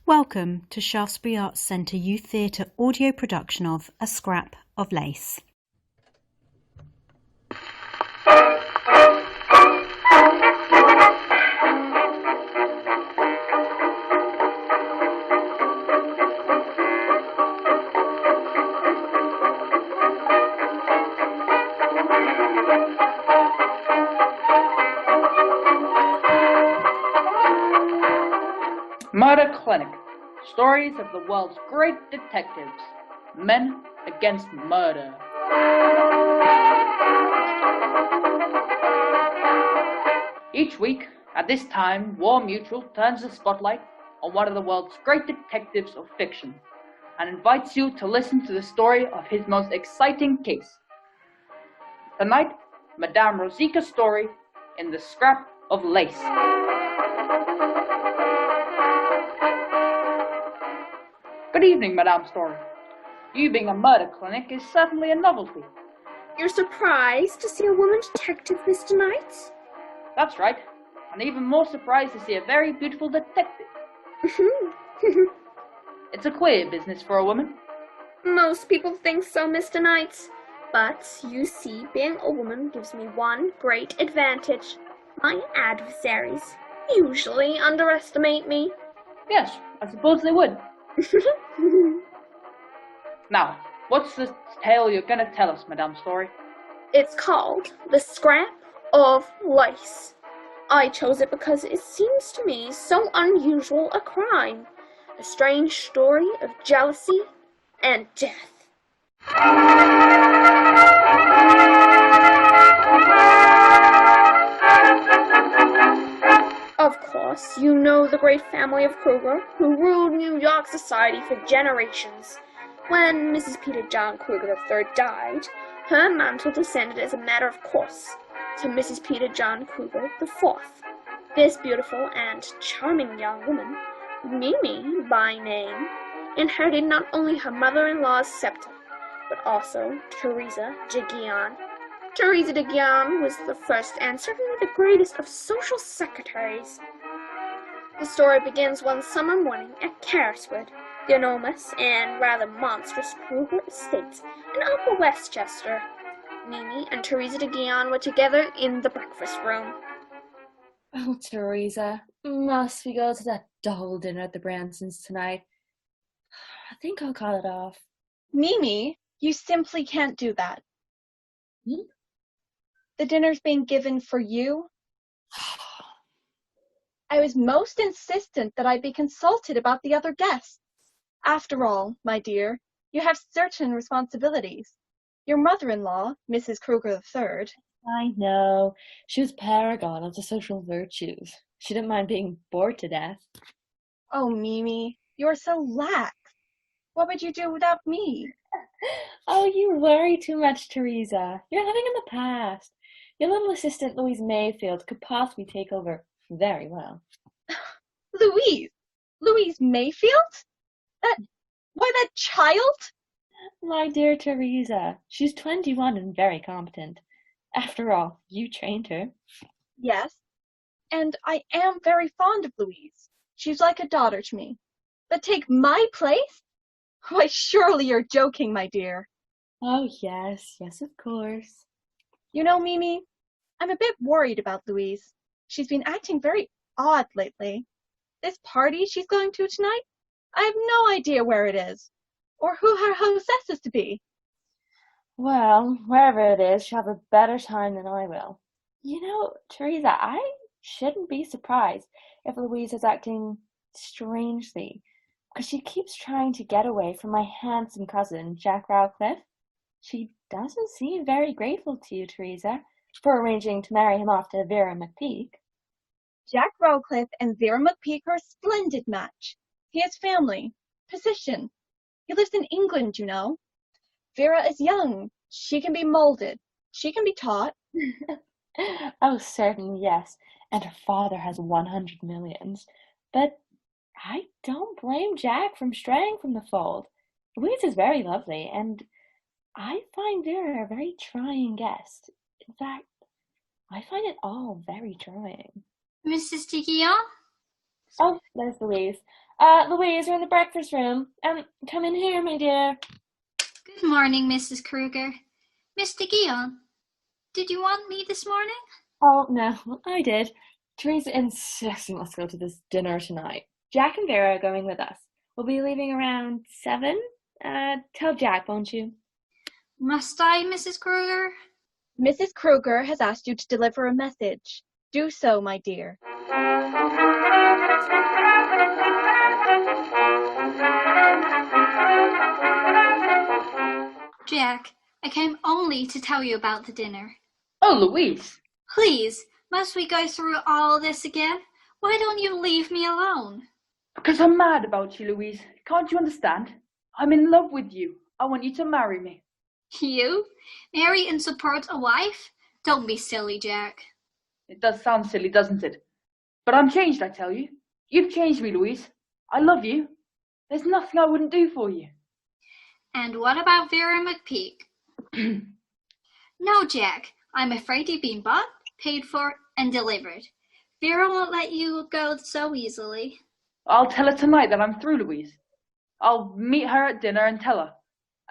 Welcome to Shaftesbury Arts Centre Youth Theatre audio production of A Scrap of Lace. Murder Clinic. Stories of the world's great detectives. Men against murder. Each week, at this time, War Mutual turns the spotlight on one of the world's great detectives of fiction and invites you to listen to the story of his most exciting case. Tonight, Madame Rosika Story in The Scrap of Lace. Good evening, Madame Story. You being a murder clinic is certainly a novelty. You're surprised to see a woman detective, Mr. Knight? That's right. And even more surprised to see a very beautiful detective. It's a queer business for a woman. Most people think so, Mr. Knight. But, you see, being a woman gives me one great advantage. My adversaries usually underestimate me. Yes, I suppose they would. Now, what's the tale you're gonna tell us, Madame Story? It's called The Scrap of Lace. I chose it because it seems to me so unusual a crime. A strange story of jealousy and death. Of course, you know the great family of Kruger, who ruled New York society for generations. When Mrs. Peter John Kruger III died, her mantle descended as a matter of course to Mrs. Peter John Kruger IV. This beautiful and charming young woman, Mimi by name, inherited not only her mother-in-law's scepter, but also Teresa de Guion. Teresa de Guion was the first and certainly the greatest of social secretaries. The story begins one summer morning at Cariswood, the enormous and rather monstrous Kruger estate in Upper Westchester. Mimi and Teresa de Guion were together in the breakfast room. Oh, Teresa, must we go to that double dinner at the Bransons tonight? I think I'll call it off. Mimi, you simply can't do that. The dinner's being given for you. I was most insistent that I be consulted about the other guests. After all, my dear, you have certain responsibilities. Your mother-in-law, Mrs. Kruger III. I know. She was paragon of the social virtues. She didn't mind being bored to death. Oh, Mimi, you're so lax. What would you do without me? Oh, you worry too much, Teresa. You're living in the past. Your little assistant, Louise Mayfield, could possibly take over very well. Louise? Louise Mayfield? Why, that child? My dear Teresa, she's 21 and very competent. After all, you trained her. Yes, and I am very fond of Louise. She's like a daughter to me. But take my place? Why, surely you're joking, my dear. Oh, yes, of course. You know, Mimi, I'm a bit worried about Louise. She's been acting very odd lately. This party she's going to tonight, I have no idea where it is, or who her hostess is to be. Well, wherever it is, she'll have a better time than I will. You know, Teresa, I shouldn't be surprised if Louise is acting strangely, because she keeps trying to get away from my handsome cousin, Jack Rowcliffe. She doesn't seem very grateful to you, Teresa, for arranging to marry him off to Vera McPeak. Jack Rowcliffe and Vera McPeak are a splendid match. He has family, position. He lives in England, you know. Vera is young. She can be molded. She can be taught. Oh, certainly, yes. And her father has 100 millions. But I don't blame Jack from straying from the fold. Louise is very lovely, and I find Vera a very trying guest. In fact, I find it all very trying. Mrs. de Guion? Oh, there's Louise. Louise, we're in the breakfast room. Come in here, my dear. Good morning, Mrs. Kruger. Mr. Guion, did you want me this morning? Oh, no, I did. Teresa insists we must go to this dinner tonight. Jack and Vera are going with us. We'll be leaving around 7. Tell Jack, won't you? Must I, Mrs. Kruger? Mrs. Kruger has asked you to deliver a message. Do so, my dear. Jack, I came only to tell you about the dinner. Oh, Louise! Please, must we go through all this again? Why don't you leave me alone? Because I'm mad about you, Louise. Can't you understand? I'm in love with you. I want you to marry me. You? Marry and support a wife? Don't be silly, Jack. It does sound silly, doesn't it? But I'm changed, I tell you. You've changed me, Louise. I love you. There's nothing I wouldn't do for you. And what about Vera McPeak? No, Jack. I'm afraid you've been bought, paid for, and delivered. Vera won't let you go so easily. I'll tell her tonight that I'm through, Louise. I'll meet her at dinner and tell her.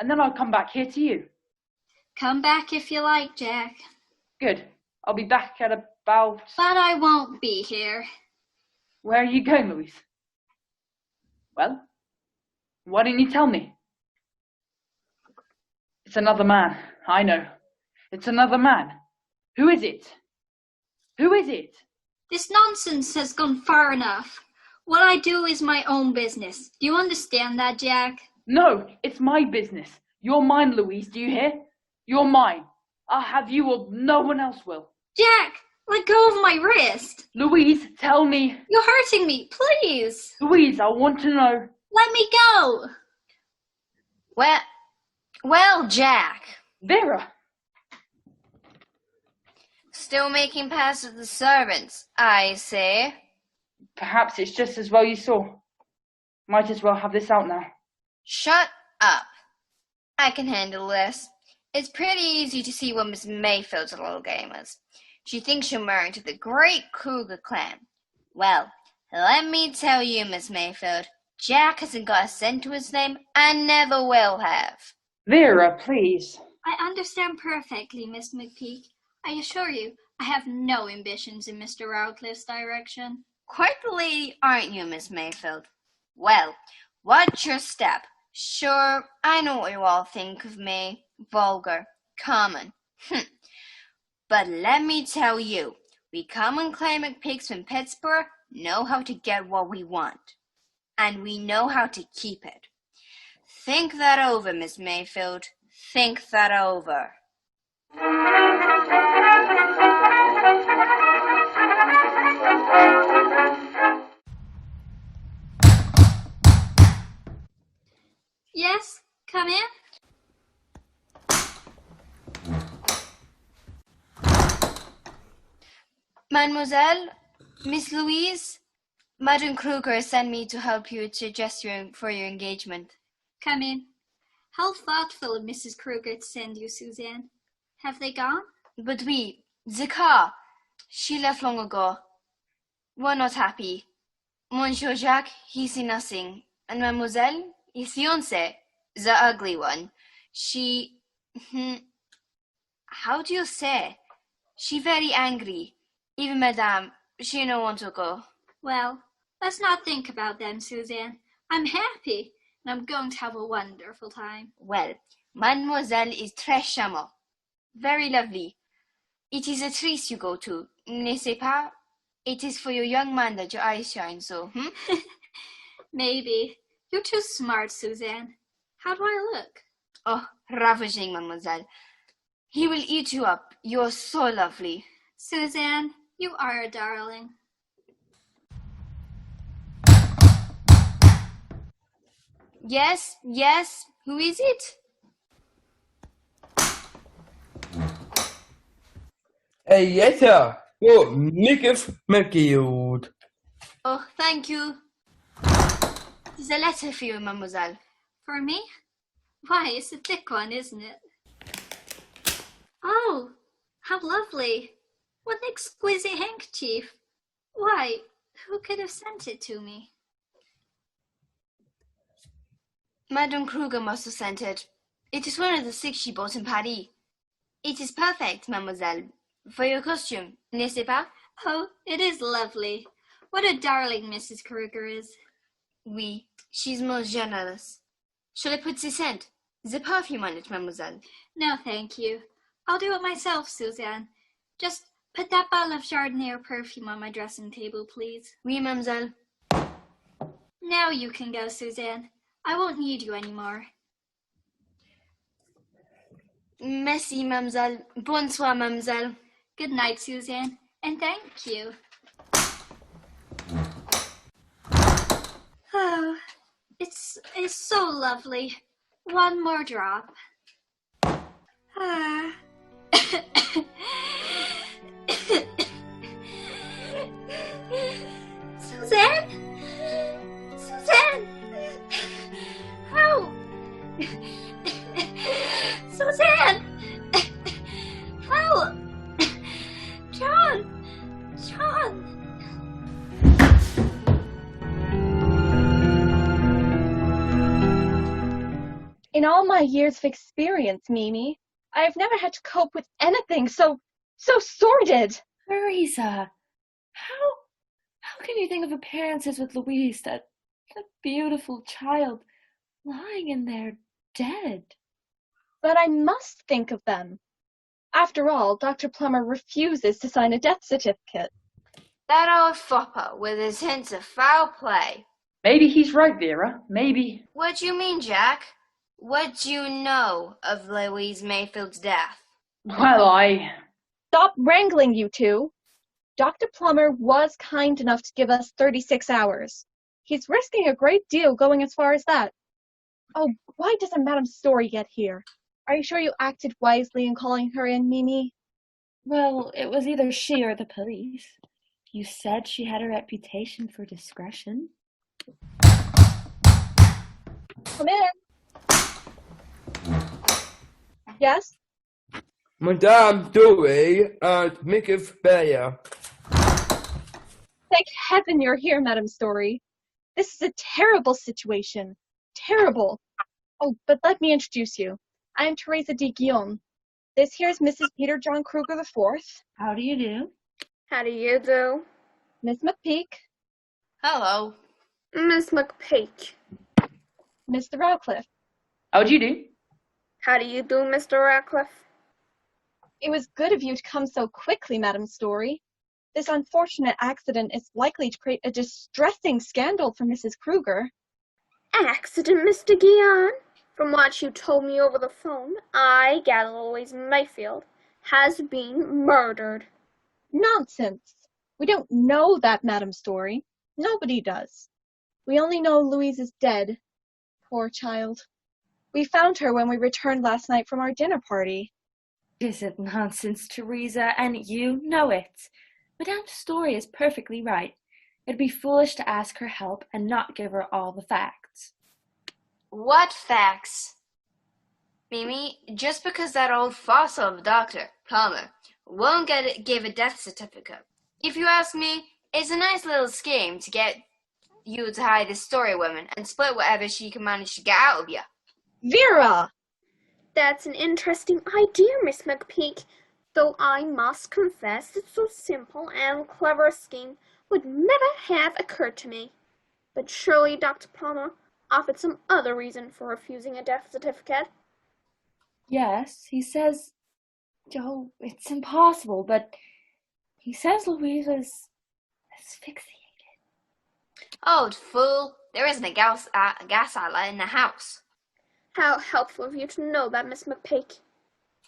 And then I'll come back here to you. Come back if you like, Jack. Good. I'll be back at about... But I won't be here. Where are you going, Louise? Well, why didn't you tell me? It's another man. I know. It's another man. Who is it? Who is it? This nonsense has gone far enough. What I do is my own business. Do you understand that, Jack? No, it's my business. You're mine, Louise, do you hear? You're mine. I'll have you or no one else will. Jack, let go of my wrist. Louise, tell me. You're hurting me, please. Louise, I want to know. Let me go. Well, Jack. Vera. Still making passes with the servants, I say. Perhaps it's just as well you saw. Might as well have this out now. Shut up. I can handle this. It's pretty easy to see what Miss Mayfield's little game is. She thinks she'll marry into the great Kruger clan. Well, let me tell you, Miss Mayfield, Jack hasn't got a cent to his name and never will have. Vera, please. I understand perfectly, Miss McPeak. I assure you, I have no ambitions in Mr. Radcliffe's direction. Quite the lady, aren't you, Miss Mayfield? Well, what's your step? Sure, I know what you all think of me. Vulgar. Common. But let me tell you, we common clay McPeaks from Pittsburgh know how to get what we want. And we know how to keep it. Think that over, Miss Mayfield. Think that over. Yes, come in. Mademoiselle, Miss Louise, Madame Kruger sent me to help you to dress for your engagement. Come in. How thoughtful of Mrs. Kruger to send you, Suzanne. Have they gone? But oui, the car. She left long ago. We're not happy. Monsieur Jacques, he see nothing. And Mademoiselle, his fiancée, the ugly one, she... how do you say? She very angry. Even Madame, she no want to go. Well, let's not think about them, Suzanne. I'm happy, and I'm going to have a wonderful time. Well, Mademoiselle is très charmante. Very lovely. It is a treat you go to, n'est-ce pas? It is for your young man that your eyes shine so, Maybe. You're too smart, Suzanne. How do I look? Oh, ravishing, Mademoiselle. He will eat you up. You're so lovely. Suzanne, you are a darling. Yes, who is it? Yes, sir. Oh, Mrs. McGill. Oh, thank you. There's a letter for you, Mademoiselle. For me? Why, it's a thick one, isn't it? Oh, how lovely. What an exquisite handkerchief. Why, who could have sent it to me? Madame Kruger must have sent it. It is one of the 6 she bought in Paris. It is perfect, mademoiselle, for your costume, n'est-ce pas? Oh, it is lovely. What a darling Mrs. Kruger is. Oui, she's most generous. Shall I put the scent, the perfume on it, mademoiselle? No, thank you. I'll do it myself, Suzanne. Just put that bottle of Chardonnay or perfume on my dressing table, please. Oui, mademoiselle. Now you can go, Suzanne. I won't need you anymore. Merci, mademoiselle. Bonsoir, mademoiselle. Good night, Suzanne, and thank you. Oh, it's so lovely. One more drop. Ah. Suzanne? Suzanne! How? Suzanne! How? John! John! In all my years of experience, Mimi, I have never had to cope with anything so sordid. Teresa, how can you think of appearances with Louise, that beautiful child, lying in there dead? But I must think of them. After all, Dr. Plummer refuses to sign a death certificate. That old fopper with his hints of foul play. Maybe he's right, Vera. Maybe. What do you mean, Jack? What do you know of Louise Mayfield's death? Well, Stop wrangling, you two. Dr. Plummer was kind enough to give us 36 hours. He's risking a great deal going as far as that. Oh, why doesn't Madame Story get here? Are you sure you acted wisely in calling her in, Mimi? Well, it was either she or the police. You said she had a reputation for discretion. Come in. Yes? Madame Story and Mrs. Bear. Thank heaven you're here, Madame Story. This is a terrible situation. Terrible. Oh, but let me introduce you. I am Teresa de Guillaume. This here is Mrs. Peter John Kruger IV. How do you do? How do you do? Miss McPeak. Hello. Miss McPeak. Mr. Radcliffe. how'd you do? How do you do, Mr. Radcliffe? It was good of you to come so quickly, Madame Story. This unfortunate accident is likely to create a distressing scandal for Mrs. Kruger. Accident, Mr. Guion? From what you told me over the phone, I gather Louise Mayfield has been murdered. Nonsense. We don't know that, Madame Story. Nobody does. We only know Louise is dead. Poor child. We found her when we returned last night from our dinner party. Isn't nonsense, Teresa, and you know it. Madame Story is perfectly right. It'd be foolish to ask her help and not give her all the facts. What facts? Mimi, just because that old fossil of a doctor, Plummer, won't give a death certificate. If you ask me, it's a nice little scheme to get you to hide this Story woman and split whatever she can manage to get out of you. Vera! That's an interesting idea, Miss McPeak, though I must confess that so simple and clever a scheme would never have occurred to me. But surely Dr. Plummer offered some other reason for refusing a death certificate. Yes, he says... Oh, it's impossible, but he says Louise was asphyxiated. Old fool, there isn't a gas outlet in the house. How helpful of you to know that, Miss McPeak.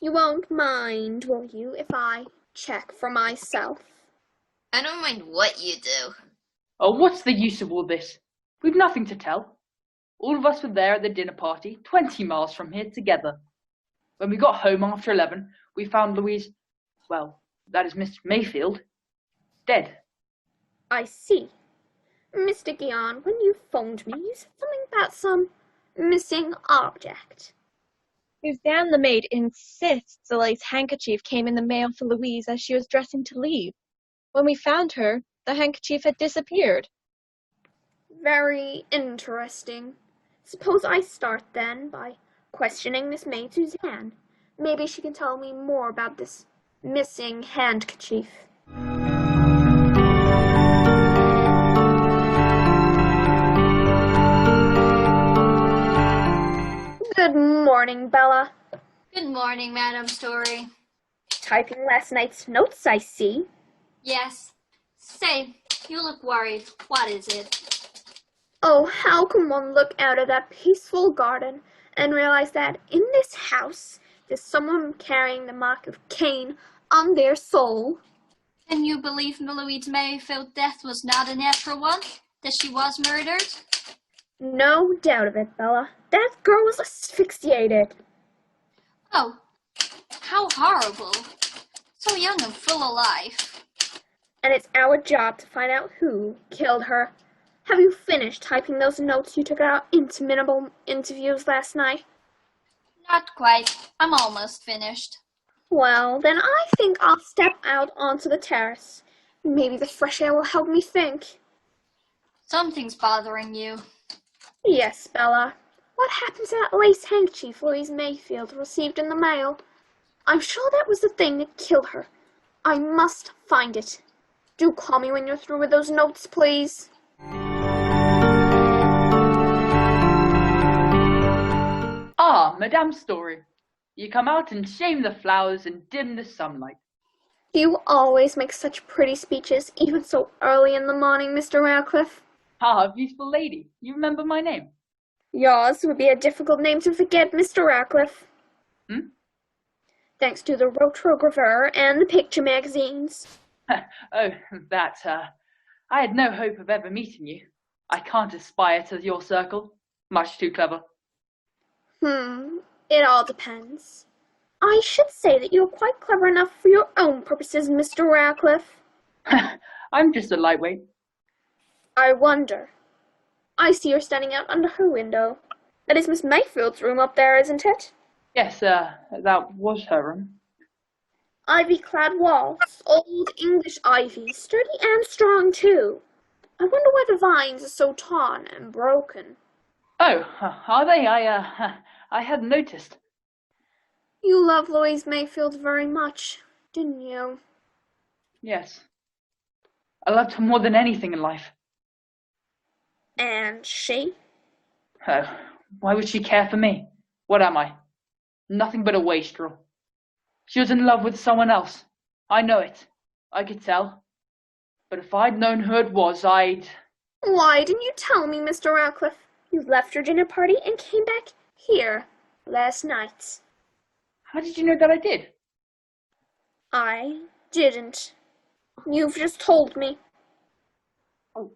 You won't mind, will you, if I check for myself? I don't mind what you do. Oh, what's the use of all this? We've nothing to tell. All of us were there at the dinner party, 20 miles from here, together. When we got home after 11, we found Louise, well, that is Miss Mayfield, dead. I see. Mr. Guion, when you phoned me, you said something about some missing object. Suzanne the maid insists the lace handkerchief came in the mail for Louise as she was dressing to leave. When we found her, the handkerchief had disappeared. Very interesting. Suppose I start, then, by questioning Miss Maid Suzanne. Maybe she can tell me more about this missing handkerchief. Good morning, Bella. Good morning, Madam Story. Typing last night's notes, I see. Yes. Say, you look worried. What is it? Oh, how can one look out of that peaceful garden and realize that in this house there's someone carrying the mark of Cain on their soul? Can you believe Louise Mayfield's death was not a natural one? That she was murdered? No doubt of it, Bella. That girl was asphyxiated. Oh, how horrible. So young and full of life. And it's our job to find out who killed her. Have you finished typing those notes you took at our interminable interviews last night? Not quite. I'm almost finished. Well, then I think I'll step out onto the terrace. Maybe the fresh air will help me think. Something's bothering you. Yes, Bella. What happened to that lace handkerchief Louise Mayfield received in the mail? I'm sure that was the thing that killed her. I must find it. Do call me when you're through with those notes, please. Ah, Madame Story. You come out and shame the flowers and dim the sunlight. You always make such pretty speeches, even so early in the morning, Mr. Radcliffe. Ah, beautiful lady, you remember my name? Yours would be a difficult name to forget, Mr. Radcliffe. Hmm? Thanks to the rotographer and the picture magazines. Oh, that, I had no hope of ever meeting you. I can't aspire to your circle. Much too clever. It all depends. I should say that you're quite clever enough for your own purposes, Mr. Radcliffe. I'm just a lightweight. I wonder. I see you're standing out under her window. That is Miss Mayfield's room up there, isn't it? Yes, that was her room. Ivy-clad walls, old English ivy, sturdy and strong too. I wonder why the vines are so torn and broken. Oh, are they? I hadn't noticed. You love Louise Mayfield very much, didn't you? Yes. I loved her more than anything in life. And she? Oh, why would she care for me? What am I? Nothing but a wastrel. She was in love with someone else. I know it. I could tell. But if I'd known who it was, I'd... Why didn't you tell me, Mr. Radcliffe? You left your dinner party and came back here last night. How did you know that I did? I didn't. You've just told me. Oh.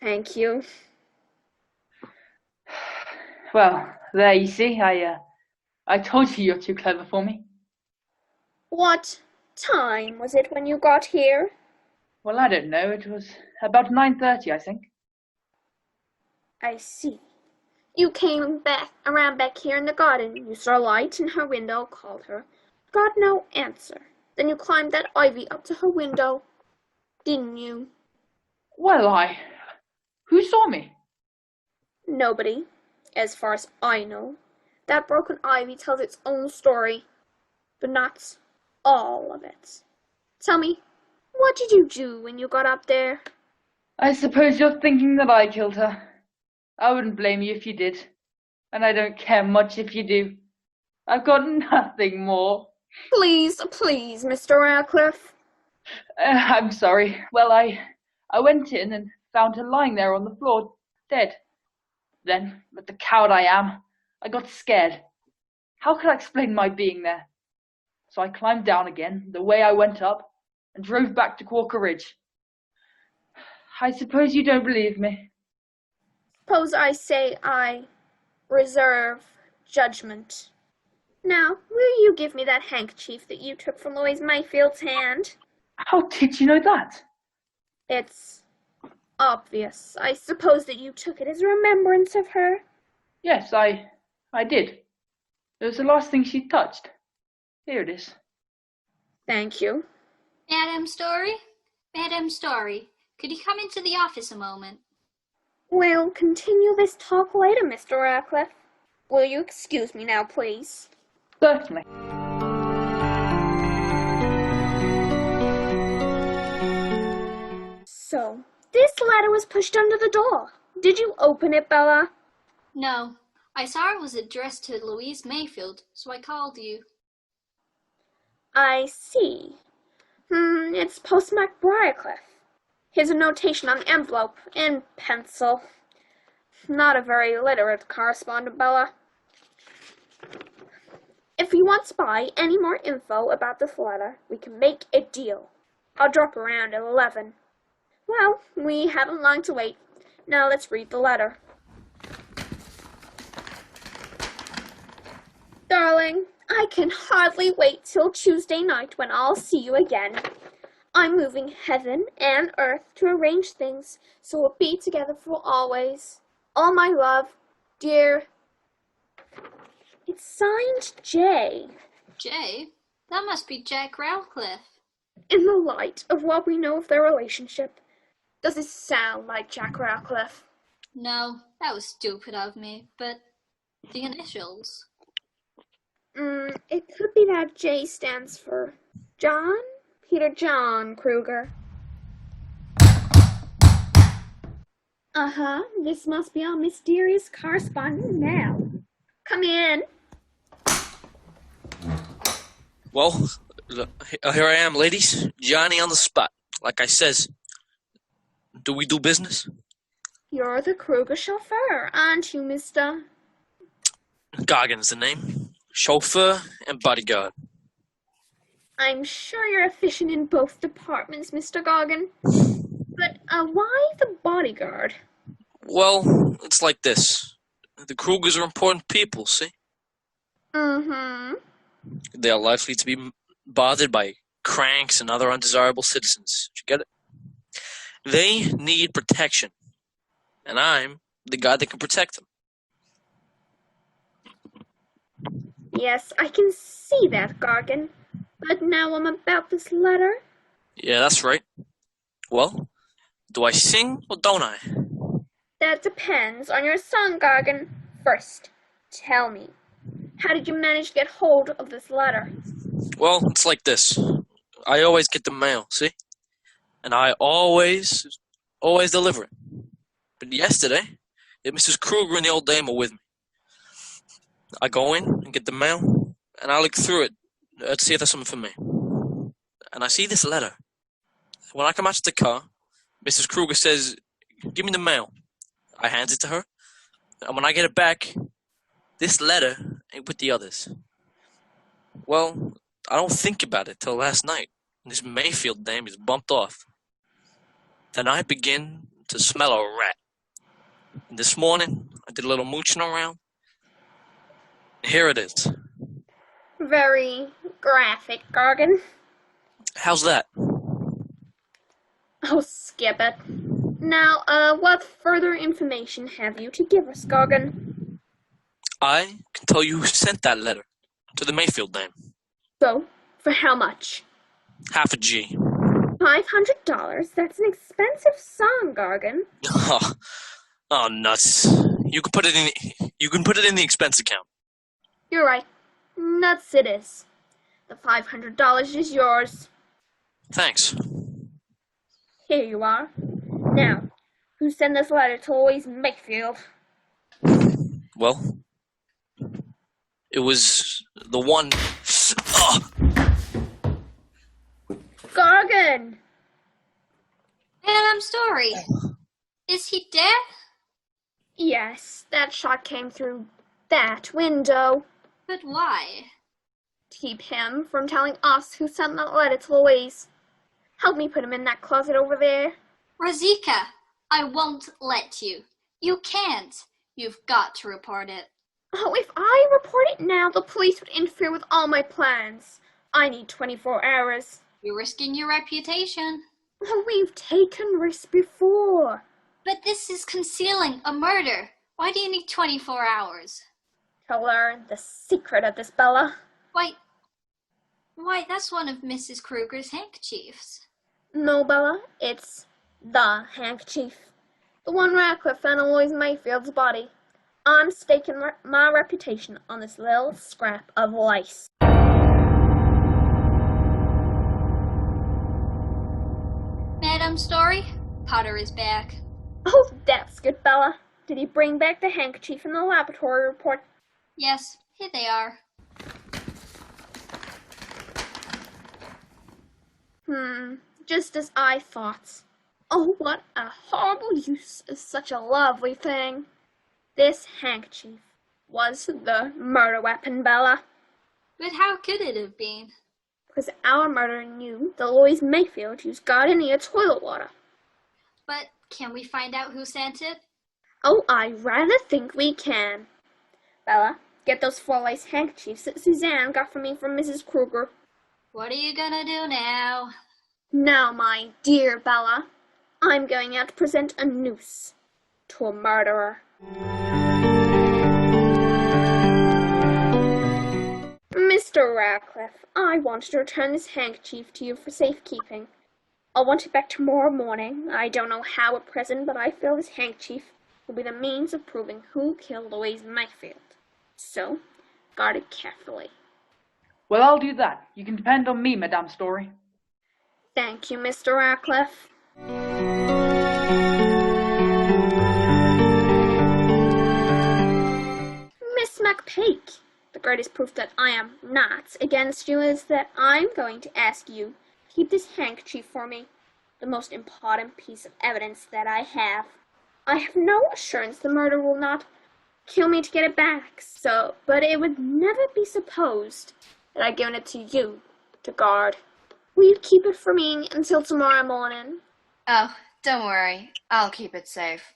Thank you. Well, there you see, I told you you're too clever for me. What time was it when you got here? Well, I don't know. It was about 9:30, I think. I see. You came around back here in the garden. You saw a light in her window, called her. Got no answer. Then you climbed that ivy up to her window, didn't you? Well, who saw me? Nobody, as far as I know. That broken ivy tells its own story, but not all of it. Tell me, what did you do when you got up there? I suppose you're thinking that I killed her. I wouldn't blame you if you did, and I don't care much if you do. I've got nothing more. Please, please, Mr. Radcliffe. I'm sorry. Well, I went in and found her lying there on the floor, dead. Then, like the coward I am, I got scared. How could I explain my being there? So I climbed down again, the way I went up, and drove back to Quaker Ridge. I suppose you don't believe me. Suppose I say I reserve judgment. Now, will you give me that handkerchief that you took from Louise Mayfield's hand? How did you know that? It's obvious. I suppose that you took it as a remembrance of her? Yes, I did. It was the last thing she touched. Here it is. Thank you. Madam Story? Madam Story, could you come into the office a moment? We'll continue this talk later, Mr. Radcliffe. Will you excuse me now, please? Certainly. So, this letter was pushed under the door. Did you open it, Bella? No, I saw it was addressed to Louise Mayfield, so I called you. I see. It's postmarked Briarcliff. Here's a notation on the envelope, in pencil. Not a very literate correspondent, Bella. If you want to buy any more info about this letter, we can make a deal. I'll drop around at 11. Well, we haven't long to wait. Now let's read the letter. Darling, I can hardly wait till Tuesday night when I'll see you again. I'm moving heaven and earth to arrange things so we'll be together for always. All my love, dear. It's signed J. Jay? That must be Jack Radcliffe. In the light of what we know of their relationship, does it sound like Jack Radcliffe? No, that was stupid of me, but the initials. It could be that J stands for John? Peter John Kruger. This must be our mysterious correspondent now. Come in. Well, here I am, ladies. Johnny on the spot. Like I says, do we do business? You're the Kruger chauffeur, aren't you, Mr.? Goggins the name. Chauffeur and bodyguard. I'm sure you're efficient in both departments, Mr. Goggin. But, why the bodyguard? Well, it's like this. The Krugers are important people, see? Mm-hmm. They are likely to be bothered by cranks and other undesirable citizens. Did you get it? They need protection. And I'm the guy that can protect them. Yes, I can see that, Goggin. But now I'm about this letter. Yeah, that's right. Well, do I sing or don't I? That depends on your song, Goggin. First, tell me, how did you manage to get hold of this letter? Well, it's like this. I always get the mail, see? And I always deliver it. But yesterday, Mrs. Kruger and the old dame are with me. I go in and get the mail, and I look through it to see if there's something for me. And I see this letter. When I come out to the car, Mrs. Kruger says, "Give me the mail." I hand it to her, and when I get it back, this letter ain't with the others. Well, I don't think about it till last night. This Mayfield dame is bumped off. Then I begin to smell a rat. And this morning, I did a little mooching around. Here it is. Very graphic, Goggin. How's that? Oh, skip it. Now, what further information have you to give us, Goggin? I can tell you who sent that letter to the Mayfield dame. So, for how much? Half a G. $500? That's an expensive song, Goggin. Oh, nuts! You can put it in the expense account. You're right. Nuts it is. The $500 is yours. Thanks. Here you are. Now, who sent this letter to Louise Mayfield? Well, it was the one. Goggin! And I'm sorry. Is he dead? Yes, that shot came through that window. But why? To keep him from telling us who sent that letter to Louise. Help me put him in that closet over there. Rosika, I won't let you. You can't. You've got to report it. Oh, if I report it now, the police would interfere with all my plans. I need 24 hours. You're risking your reputation. Oh, we've taken risks before. But this is concealing a murder. Why do you need 24 hours? To learn the secret of this, Bella. Why, that's one of Mrs. Kruger's handkerchiefs. No, Bella, it's the handkerchief. The one Radcliffe found in Louise Mayfield's body. I'm staking my reputation on this little scrap of lace. Madam Story, Potter is back. Oh, that's good, Bella. Did he bring back the handkerchief in the laboratory report? Yes, here they are. Just as I thought. Oh, what a horrible use of such a lovely thing. This handkerchief was the murder weapon, Bella. But how could it have been? Because our murderer knew that Louise Mayfield used gardenia toilet water. But can we find out who sent it? Oh, I rather think we can. Bella, get those 4 lace handkerchiefs that Suzanne got for me from Mrs. Kruger. What are you gonna do now? Now, my dear Bella, I'm going out to present a noose to a murderer. Mr. Radcliffe, I want to return this handkerchief to you for safekeeping. I'll want it back tomorrow morning. I don't know how at present, but I feel this handkerchief will be the means of proving who killed Louise Mayfield. So, guard it carefully. Well, I'll do that. You can depend on me, Madame Story. Thank you, Mr. Radcliffe. Miss McPake, the greatest proof that I am not against you is that I'm going to ask you to keep this handkerchief for me, the most important piece of evidence that I have. I have no assurance the murderer will not kill me to get it back, but it would never be supposed that I'd given it to you to guard. Will you keep it for me until tomorrow morning? Oh, don't worry. I'll keep it safe.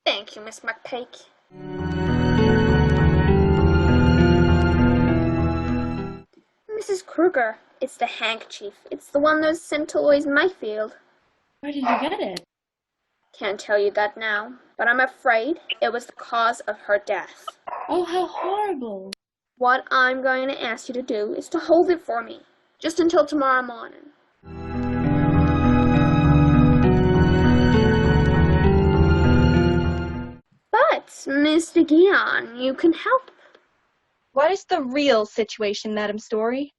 Thank you, Miss McPake. Mrs. Kruger, it's the handkerchief. It's the one that was sent to Louise Mayfield. Where did you get it? Can't tell you that now, but I'm afraid it was the cause of her death. Oh, how horrible. What I'm going to ask you to do is to hold it for me, just until tomorrow morning. But, Mr. Guion, you can help. What is the real situation, Madam Story?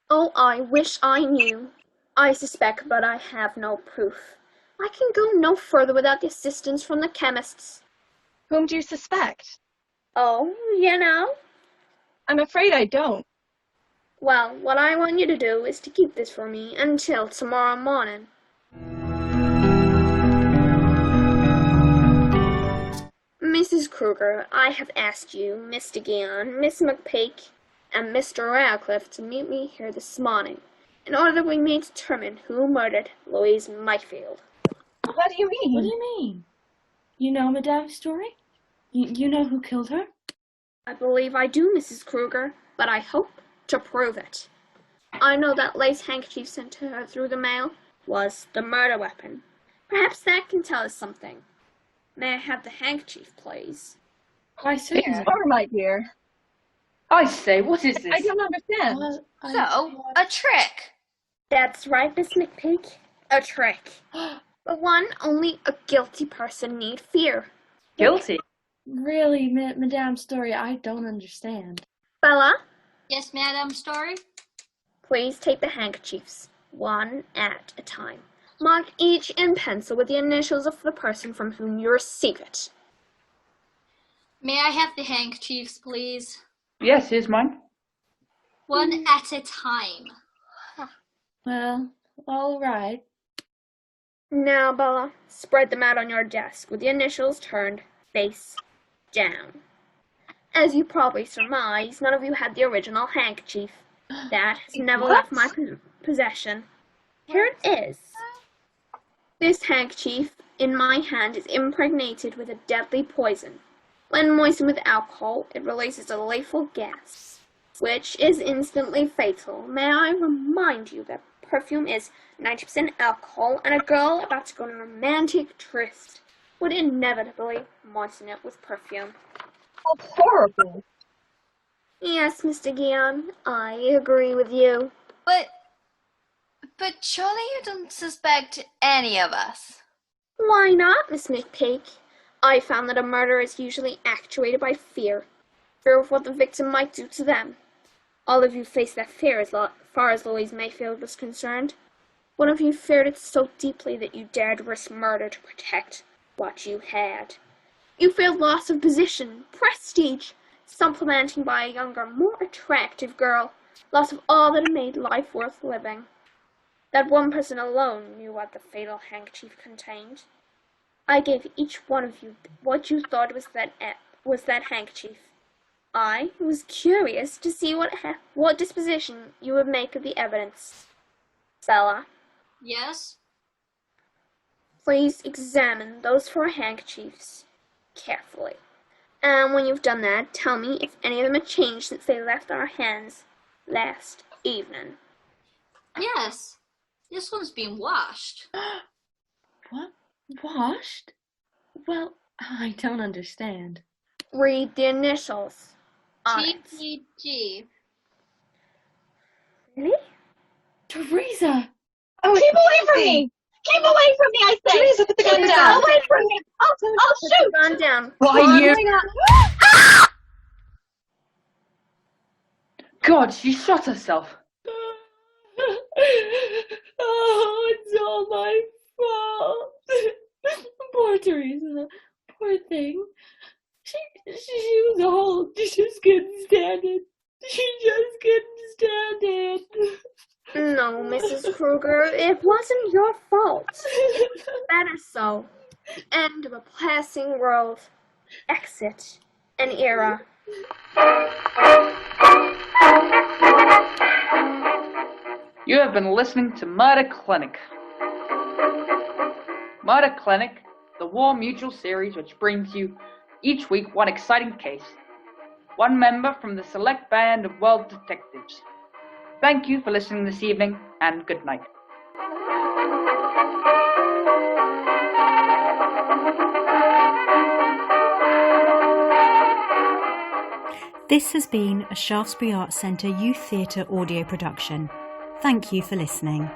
Oh, I wish I knew. I suspect, but I have no proof. I can go no further without the assistance from the chemists. Whom do you suspect? Oh, you know? I'm afraid I don't. Well, what I want you to do is to keep this for me until tomorrow morning. Mrs. Kruger, I have asked you, Mr. Guion, Miss McPake, and Mr. Radcliffe to meet me here this morning, in order that we may determine who murdered Louise Mayfield. What do you mean? What do you mean? You know Madame Story? You know who killed her? I believe I do, Mrs. Kruger, but I hope to prove it. I know that lace handkerchief sent to her through the mail was the murder weapon. Perhaps that can tell us something. May I have the handkerchief, please? Why, certainly. Or, my dear. I say, what is this? I don't understand. So, a trick. That's right, Miss McPake. A trick. But one only a guilty person need fear. Guilty? Really, Madame Story, I don't understand. Bella, Yes, Madam Story? please take the handkerchiefs, one at a time. Mark each in pencil with the initials of the person from whom you receive it. May I have the handkerchiefs, please? Yes, here's mine. One at a time. Well, all right. Now, Bella, spread them out on your desk with the initials turned face down. As you probably surmise, none of you had the original handkerchief. That has never left my possession. Here it is. This handkerchief in my hand is impregnated with a deadly poison. When moistened with alcohol, it releases a lethal gas, which is instantly fatal. May I remind you that perfume is 90% alcohol, and a girl about to go on a romantic tryst would inevitably moisten it with perfume. How horrible. Yes, Mr. Guion, I agree with you. But surely you don't suspect any of us. Why not, Miss McPeak? I found that a murder is usually actuated by fear. Fear of what the victim might do to them. All of you faced that fear as far as Louise Mayfield was concerned. One of you feared it so deeply that you dared risk murder to protect what you had. You feared loss of position, prestige, supplementing by a younger, more attractive girl, loss of all that had made life worth living. That one person alone knew what the fatal handkerchief contained. I gave each one of you what you thought was that handkerchief. I was curious to see what disposition you would make of the evidence. Bella, Yes? please examine those 4 handkerchiefs carefully. And when you've done that, tell me if any of them have changed since they left our hands last evening. Yes. This one's been washed. What? Washed? Well, I don't understand. Read the initials on it. TPG. Really? Teresa! Oh, keep away from me! Keep away from me, I say! Teresa, put the gun down. Away from me! I'll shoot! Gone down. Why, you... Climbing up. God, she shot herself. Oh, it's all my fault. Poor Teresa. Poor thing. She was old. She just couldn't stand it. She just couldn't stand it. No, Mrs. Kruger, it wasn't your fault. Better so. The end of a passing world. Exit an era. You have been listening to Murder Clinic. Murder Clinic, the War Mutual series which brings you each week one exciting case. One member from the select band of world detectives. Thank you for listening this evening, and good night. This has been a Shaftesbury Arts Centre Youth Theatre audio production. Thank you for listening.